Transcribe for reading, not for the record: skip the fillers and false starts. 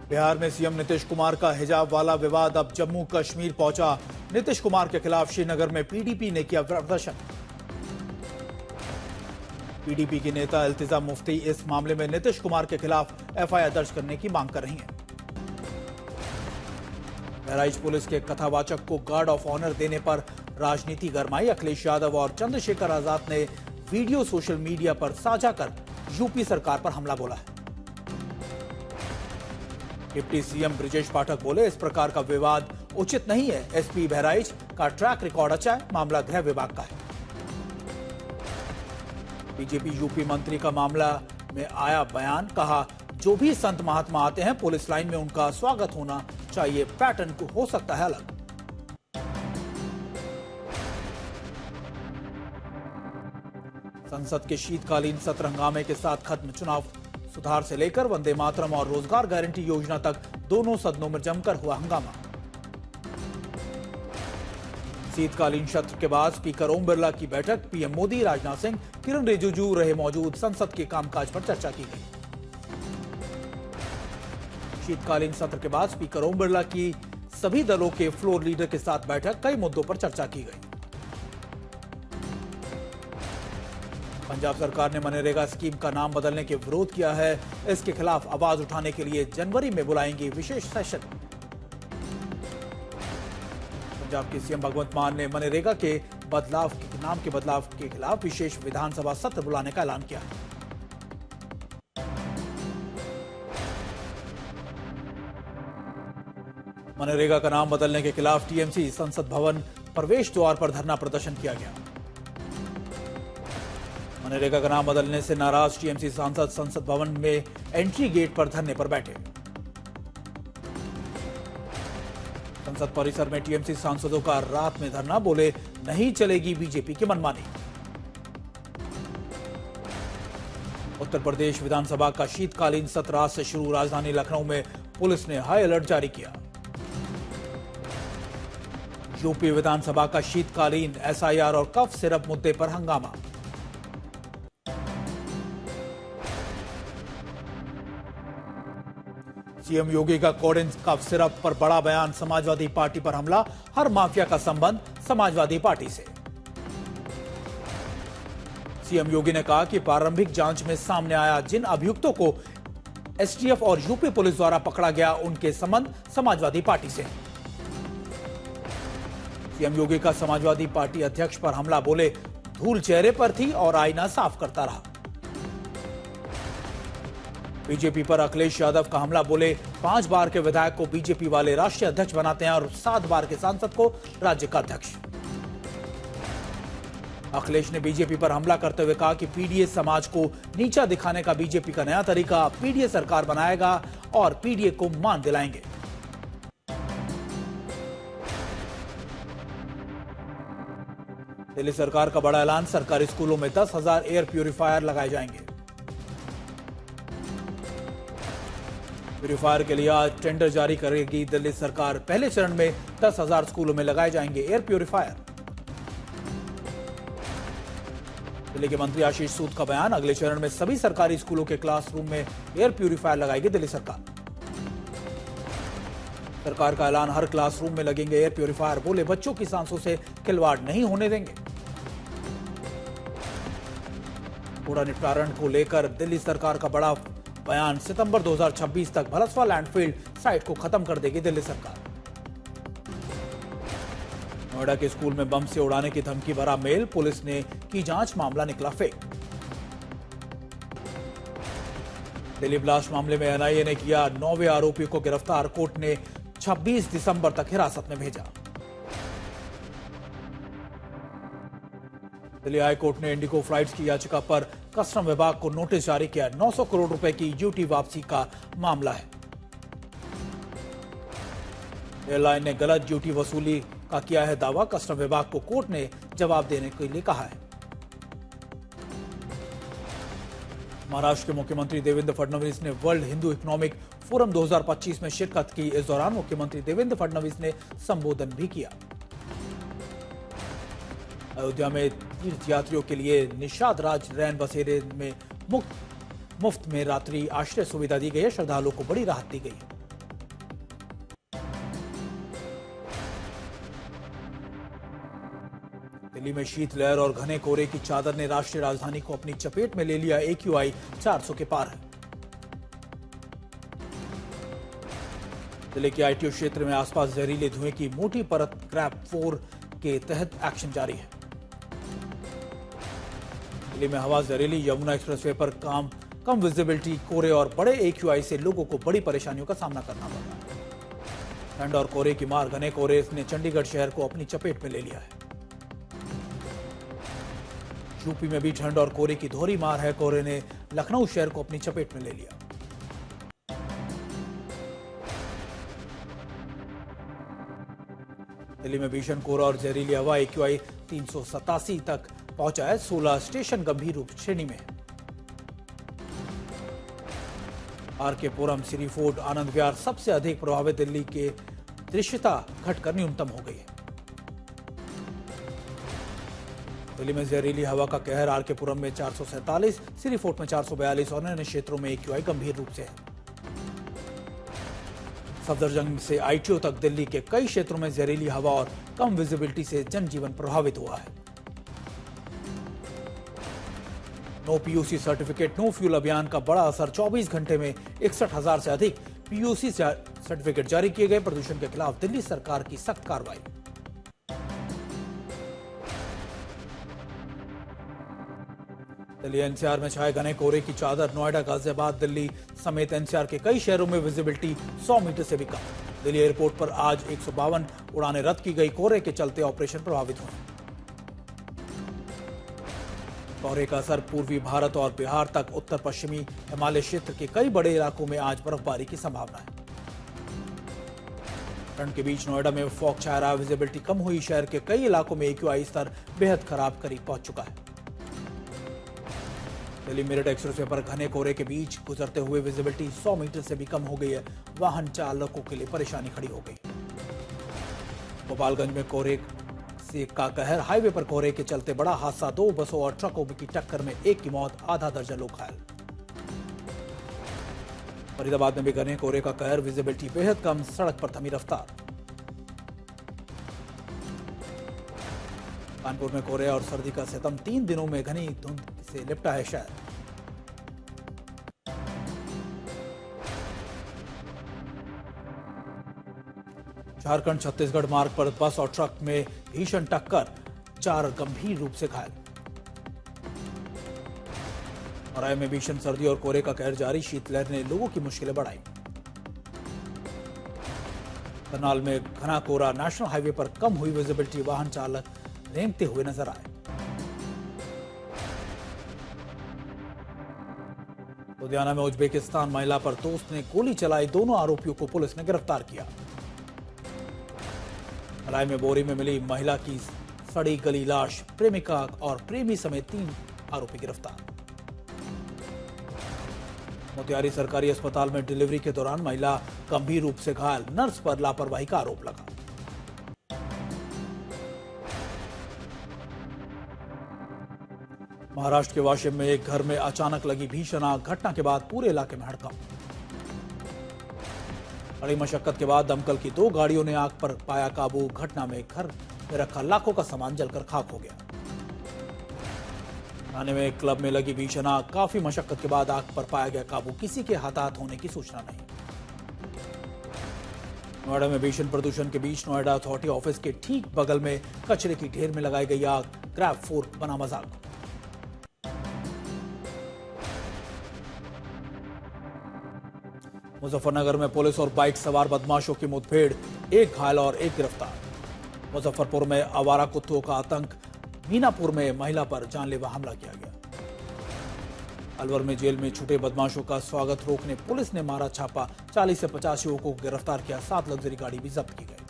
बिहार में सीएम नीतीश कुमार का हिजाब वाला विवाद अब जम्मू कश्मीर पहुंचा। नीतीश कुमार के खिलाफ श्रीनगर में पीडीपी ने किया प्रदर्शन। पीडीपी की नेता इल्तिजा मुफ्ती इस मामले में नीतीश कुमार के खिलाफ एफआईआर दर्ज करने की मांग कर रही हैं। बहराइच पुलिस के कथावाचक को गार्ड ऑफ ऑनर देने पर राजनीति गरमाई। अखिलेश यादव और चंद्रशेखर आजाद ने वीडियो सोशल मीडिया पर साझा कर यूपी सरकार पर हमला बोला है। डिप्टी सीएम ब्रिजेश पाठक बोले, इस प्रकार का विवाद उचित नहीं है। एसपी बहराइच का ट्रैक रिकॉर्ड अच्छा है, मामला गृह विभाग का है। बीजेपी यूपी मंत्री का मामला में आया बयान, कहा जो भी संत महात्मा आते हैं पुलिस लाइन में उनका स्वागत होना चाहिए, पैटर्न को हो सकता है अलग। संसद के शीतकालीन सत्र हंगामे के साथ खत्म। चुनाव सुधार से लेकर वंदे मातरम और रोजगार गारंटी योजना तक दोनों सदनों में जमकर हुआ हंगामा। शीतकालीन सत्र के बाद स्पीकर ओम बिरला की बैठक, पीएम मोदी, राजनाथ सिंह, किरण रिजिजू रहे मौजूद। संसद के कामकाज पर चर्चा की गई। शीतकालीन सत्र के बाद स्पीकर ओम बिरला की सभी दलों के फ्लोर लीडर के साथ बैठक, कई मुद्दों पर चर्चा की गई। पंजाब सरकार ने मनरेगा स्कीम का नाम बदलने के विरोध किया है। इसके खिलाफ आवाज उठाने के लिए जनवरी में बुलाएंगे विशेष सेशन। पंजाब के सीएम भगवंत मान ने मनरेगा के नाम के बदलाव के खिलाफ विशेष विधानसभा सत्र बुलाने का ऐलान किया है। मनरेगा का नाम बदलने के खिलाफ टीएमसी संसद भवन प्रवेश द्वार पर धरना प्रदर्शन किया गया। मनरेगा का नाम बदलने से नाराज टीएमसी सांसद संसद भवन में एंट्री गेट पर धरने पर बैठे। संसद परिसर में टीएमसी सांसदों का रात में धरना, बोले नहीं चलेगी बीजेपी की मनमानी। उत्तर प्रदेश विधानसभा का शीतकालीन सत्र आज से शुरू। राजधानी लखनऊ में पुलिस ने हाई अलर्ट जारी किया। यूपी विधानसभा का शीतकालीन एसआईआर और कफ सिरप मुद्दे पर हंगामा। सीएम योगी का कोडेन कफ सिरप पर बड़ा बयान, समाजवादी पार्टी पर हमला, हर माफिया का संबंध समाजवादी पार्टी से। सीएम योगी ने कहा कि प्रारंभिक जांच में सामने आया जिन अभियुक्तों को एसटीएफ और यूपी पुलिस द्वारा पकड़ा गया उनके संबंध समाजवादी पार्टी से। सीएम योगी का समाजवादी पार्टी अध्यक्ष पर हमला, बोले धूल चेहरे पर थी और आईना साफ करता रहा। बीजेपी पर अखिलेश यादव का हमला, बोले 5 बार के विधायक को बीजेपी वाले राष्ट्रीय अध्यक्ष बनाते हैं और 7 बार के सांसद को राज्य का अध्यक्ष। अखिलेश ने बीजेपी पर हमला करते हुए कहा कि पीडीए समाज को नीचा दिखाने का बीजेपी का नया तरीका, पीडीए सरकार बनाएगा और पीडीए को मान दिलाएंगे। दिल्ली सरकार का बड़ा ऐलान, सरकारी स्कूलों में 10,000 एयर प्यूरिफायर लगाए जाएंगे। प्यूरिफायर के लिए आज टेंडर जारी करेगी दिल्ली सरकार। पहले चरण में 10,000 स्कूलों में लगाए जाएंगे एयर प्यूरिफायर। दिल्ली के मंत्री आशीष सूद का बयान, अगले चरण में सभी सरकारी स्कूलों के क्लासरूम में एयर प्यूरिफायर लगाएगी दिल्ली सरकार। सरकार का ऐलान, हर क्लासरूम में लगेंगे एयर प्यूरिफायर, बोले बच्चों की सांसों से खिलवाड़ नहीं होने देंगे। कूड़ा निपटारण को लेकर दिल्ली सरकार का बड़ा बयान, सितंबर 2026 तक भलसवा लैंडफिल साइट को खत्म कर देगी दिल्ली सरकार। नोएडा के स्कूल में बम से उड़ाने की धमकी भरा मेल, पुलिस ने की जांच, मामला निकला फेक। दिल्ली ब्लास्ट मामले में एनआईए ने किया 9वें आरोपी को गिरफ्तार, कोर्ट ने 26 दिसंबर तक हिरासत में भेजा। दिल्ली हाई कोर्ट ने इंडिगो फ्लाइट्स की याचिका पर कस्टम विभाग को नोटिस जारी किया। 900 करोड़ रुपए की ड्यूटी वापसी का मामला है। एयरलाइन ने गलत ड्यूटी वसूली का किया है दावा, कस्टम विभाग को कोर्ट ने जवाब देने के लिए कहा है। महाराष्ट्र के मुख्यमंत्री देवेंद्र फडणवीस ने वर्ल्ड हिंदू इकोनॉमिक फोरम 2025 में शिरकत की। इस दौरान मुख्यमंत्री देवेंद्र फडणवीस ने संबोधन भी किया। अयोध्या में तीर्थयात्रियों के लिए निषाद राज रैन बसेरे में मुफ्त में रात्रि आश्रय सुविधा दी गई है। श्रद्धालुओं को बड़ी राहत दी गई है। दिल्ली में शीतलहर और घने कोहरे की चादर ने राष्ट्रीय राजधानी को अपनी चपेट में ले लिया। AQI 400 के पार है। दिल्ली के ITO क्षेत्र में आसपास जहरीले धुएं की मोटी परत ग्रैप 4 के तहत एक्शन जारी है। दिल्ली में हवा जहरीली, यमुना एक्सप्रेसवे पर कम विजिबिलिटी, कोहरे और बड़े AQI से लोगों को बड़ी परेशानियों का सामना करना पड़ रहा है। ठंड और कोहरे की मार, घने कोहरे ने चंडीगढ़ शहर को अपनी चपेट में ले लिया है। यूपी में भी ठंड और कोहरे की दोहरी मार है। कोहरे ने लखनऊ शहर को अपनी चपेट में ले लिया। दिल्ली में भीषण कोहरा और जहरीली हवा, AQI 387 तक पहुंचा है। 16 स्टेशन गंभीर रूप श्रेणी में है। RK पुरम, सिरी फोर्ट, आनंद विहार सबसे अधिक प्रभावित। दिल्ली के दृश्यता घटकर न्यूनतम हो गई है। दिल्ली में जहरीली हवा का कहर, RK पुरम में 447, सिरी फोर्ट में 442 और अन्य क्षेत्रों में AQI गंभीर रूप से है। सफदरजंग से ITO तक दिल्ली के कई क्षेत्रों में जहरीली हवा और कम विजिबिलिटी से जनजीवन प्रभावित हुआ है। No PUC certificate no fuel अभियान का बड़ा असर, 24 घंटे में 61,000 से अधिक PUC सर्टिफिकेट जारी किए गए। प्रदूषण के खिलाफ दिल्ली सरकार की सख्त कार्रवाई। दिल्ली NCR में छाए घने कोहरे की चादर, नोएडा, गाजियाबाद, दिल्ली समेत NCR के कई शहरों में विजिबिलिटी 100 मीटर से भी कम। दिल्ली एयरपोर्ट पर आज 152 उड़ानें रद्द की गई। कोहरे के चलते ऑपरेशन प्रभावित हुए। कोहरे का असर पूर्वी भारत और बिहार तक, उत्तर पश्चिमी हिमालय क्षेत्र के कई बड़े इलाकों में आज बर्फबारी की संभावना है। ठंड के बीच नोएडा में फॉग छाया रहा, विजिबिलिटी कम हुई। शहर के कई इलाकों में AQI स्तर बेहद खराब करीब पहुंच चुका है। दिल्ली मेरठ एक्सप्रेसवे पर घने कोहरे के बीच गुजरते हुए विजिबिलिटी 100 मीटर से भी कम हो गई है। वाहन चालकों के लिए परेशानी खड़ी हो गई। गोपालगंज में कोहरे से का कहर, हाईवे पर कोहरे के चलते बड़ा हादसा, 2 बसों और ट्रकों की टक्कर में 1 की मौत, आधा दर्जन लोग घायल। फरीदाबाद में भी घने कोहरे का कहर, विजिबिलिटी बेहद कम, सड़क पर थमी रफ्तार। कानपुर में कोहरे और सर्दी का सितम, 3 दिनों में घनी धुंध से लिपटा है शहर। झारखंड छत्तीसगढ़ मार्ग पर बस और ट्रक में भीषण टक्कर, 4 गंभीर रूप से घायल। मराई में भीषण सर्दी और कोहरे का कहर जारी, शीतलहर ने लोगों की मुश्किलें बढ़ाई। करनाल में घना कोहरा, नेशनल हाईवे पर कम हुई विजिबिलिटी, वाहन चालक रेंगते हुए नजर आए। लुधियाना में उज्बेकिस्तान महिला पर दोस्त ने गोली चलाई, दोनों आरोपियों को पुलिस ने गिरफ्तार किया। मलाई में बोरी में मिली महिला की सड़ी गली लाश, प्रेमिका और प्रेमी समेत 3 आरोपी गिरफ्तार। मोतिहारी सरकारी अस्पताल में डिलीवरी के दौरान महिला गंभीर रूप से घायल, नर्स पर लापरवाही का आरोप लगा। महाराष्ट्र के वाशिम में एक घर में अचानक लगी भीषण आग, घटना के बाद पूरे इलाके में हड़कंप। बड़ी मशक्कत के बाद दमकल की 2 गाड़ियों ने आग पर पाया काबू। घटना में घर में रखा लाखों का सामान जलकर खाक हो गया। थाने में एक क्लब में लगी भीषण आग, काफी मशक्कत के बाद आग पर पाया गया काबू, किसी के हताहत होने की सूचना नहीं। नोएडा में भीषण प्रदूषण के बीच नोएडा अथॉरिटी ऑफिस के ठीक बगल में कचरे की ढेर में लगाई गई आग, ग्रैप 4 बना मजाक। मुजफ्फरनगर में पुलिस और बाइक सवार बदमाशों की मुठभेड़, 1 घायल और 1 गिरफ्तार। मुजफ्फरपुर में आवारा कुत्तों का आतंक, मीनापुर में महिला पर जानलेवा हमला किया गया। अलवर में जेल में छूटे बदमाशों का स्वागत रोकने पुलिस ने मारा छापा, 40 से 50 युवकों को गिरफ्तार किया, 7 लग्जरी गाड़ी भी जब्त की गई।